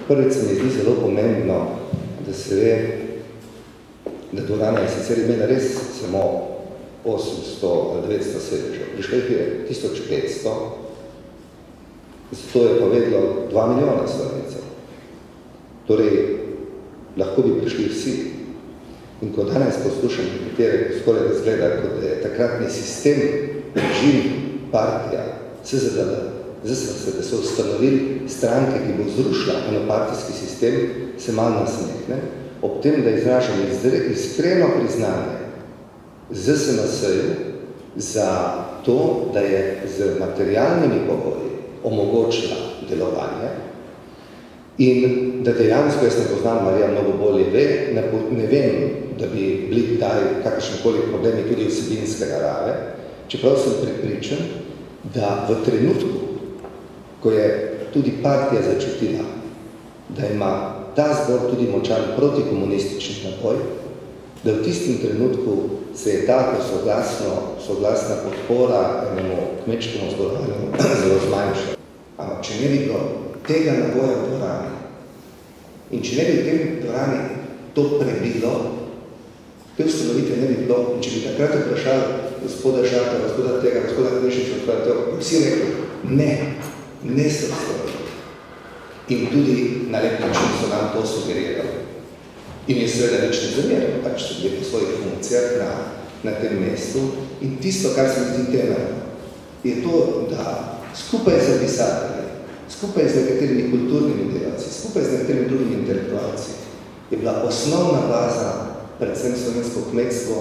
Prvič se mi zdi zelo pomembno, da se ve, da dvorana je sicer imela res samo 800 ali 900 sedežev. Prišlo jih je 1500, zato je pa vedlo 2 milijona slovencev. Torej, lahko bi prišli vsi. In ko danes poslušam nekatere, skoraj da zgleda, kot da je takratni sistem, režim, partija, SZDL, da so ustanovili stranke, ki bo zrušila enopartijski sistem, se malo nasmehne, ob tem, da izražam iskreno priznanje ZSMS-ju za to, da je z materialnimi pogoji omogočila delovanje in da dejansko, jaz ne poznam, Marija mnogo bolje ve, ne vem, da bi bili kdaj kakršnekoli problemi tudi vsebinske narave, čeprav sem prepričan, da v trenutku, ko je tudi partija začutila, da ima ta zbor tudi močan protikomunistični naboj, da v tistem trenutku se je tako soglasna podpora enemu kmečkemu zborovanju zelo zmanjšala. Ampak če ne bi bilo tega naboja v dvorani in če ne bi v tem dvorani to prebilo, te ustanovite ne bi bilo. In če bi takrat vprašali gospoda Žaka, gospoda tega, gospoda Knešiča, vsi rekli, ne so ustanovili. In tudi na lep način so nam to sugerirali. In je seveda nič ne zamerilo, pač so bili po svojih funkcijah na tem mestu. In tisto, kar se mi zdi temeljno, je to, da skupaj z pisatelji, skupaj z nekaterimi kulturnimi delavci, skupaj z nekaterimi drugimi intelektualci, je bila osnovna baza, predvsem slovensko kmetstvo,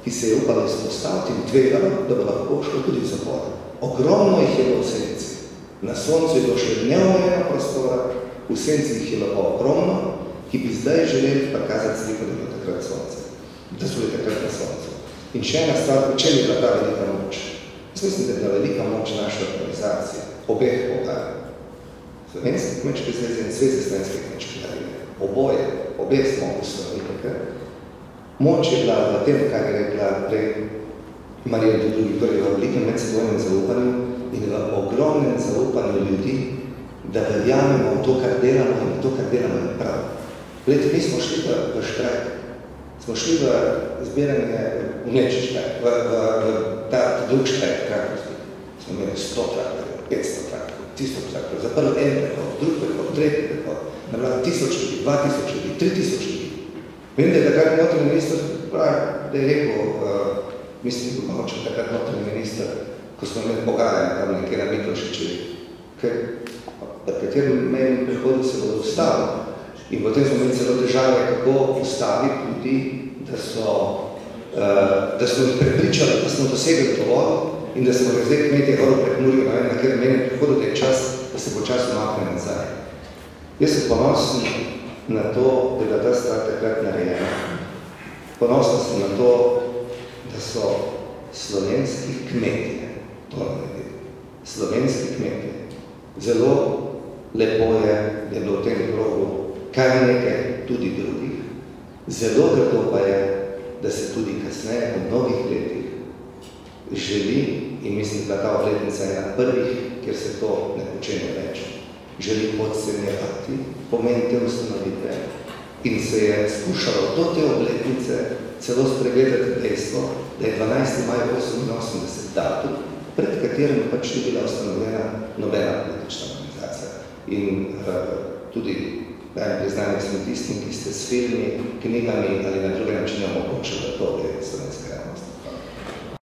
ki se je upalo izpostaviti in tvegalo, da bo lahko šlo tudi v zapor. Ogromno jih je bilo v senci. Na soncu je bilo še neomejeno prostora, v senci jih je bilo ogromno, ki bi zdaj želeli pa kazati sliko, da je bilo takrat sonce. Da so bili takrat na soncu. In še ena stvar, v čem je bila ta velika moč? Jaz mislim, da je bila velika moč naše organizacije, obeh pogajanj. Slovenske kmečke zveze in Zveze slovenske kmečke darine. Obe smo ustanovili. Moč je bila v tem, kar je rekla prej Marija Dudugi, torej v velikem medsebojnem zaupanju in v ogromnem zaupanju ljudi, da verjamemo v to, kar delamo in to, kar delamo je prav. Glede, mi smo šli v štrajk, smo šli v zbiranje mleči štrajk, v ta drug štrajk traktorski. Smo imeli 100 traktorjev, 500 traktorjev, 1000 traktorjev, zaprl en prehod, drug prehod, tretji prehod, na vlada 1000 ljudi, 2000 ljudi, 3000 ljudi. Vem, da je takrat notranji minister, da je rekel, mislim, da pomočil takrat notranji minister, ko smo imeli pogajanja tam nekaj na Miklošičevi, ker pri katerem mejnem prehodu se bo ustavil. In potem smo imeli celo težave, kako ustaviti ljudi, da smo jih prepričali, da smo dosegli dovolj in da smo zdaj kmetje goro prekmurili na katerem mejnem prehodu, da je čas, da se počasno makne nazaj. Jaz sem ponosen na to, da je bila ta stvar takrat narejena. Ponosen sem na to, da so slovenski kmetje to naredili. Slovenski kmetje. Zelo lepo je bilo v tem krogu kar nekaj tudi drugih. Zelo grdo pa je, da se tudi kasneje, po mnogih letih, želi, in mislim, da ta obletnica je na prvih, kjer se to ne počene več, želi podcenjevati pomen te ustanovitve in se je skušalo do te obletnice celo spregledati dejstvo, da je 12. maj 1988 datum, pred katerim pač ni bila ustanovljena nobena politična organizacija. In tudi dajem priznanje smo tistim, ki ste s filmi, knjigami ali na druge načine omogočili, da to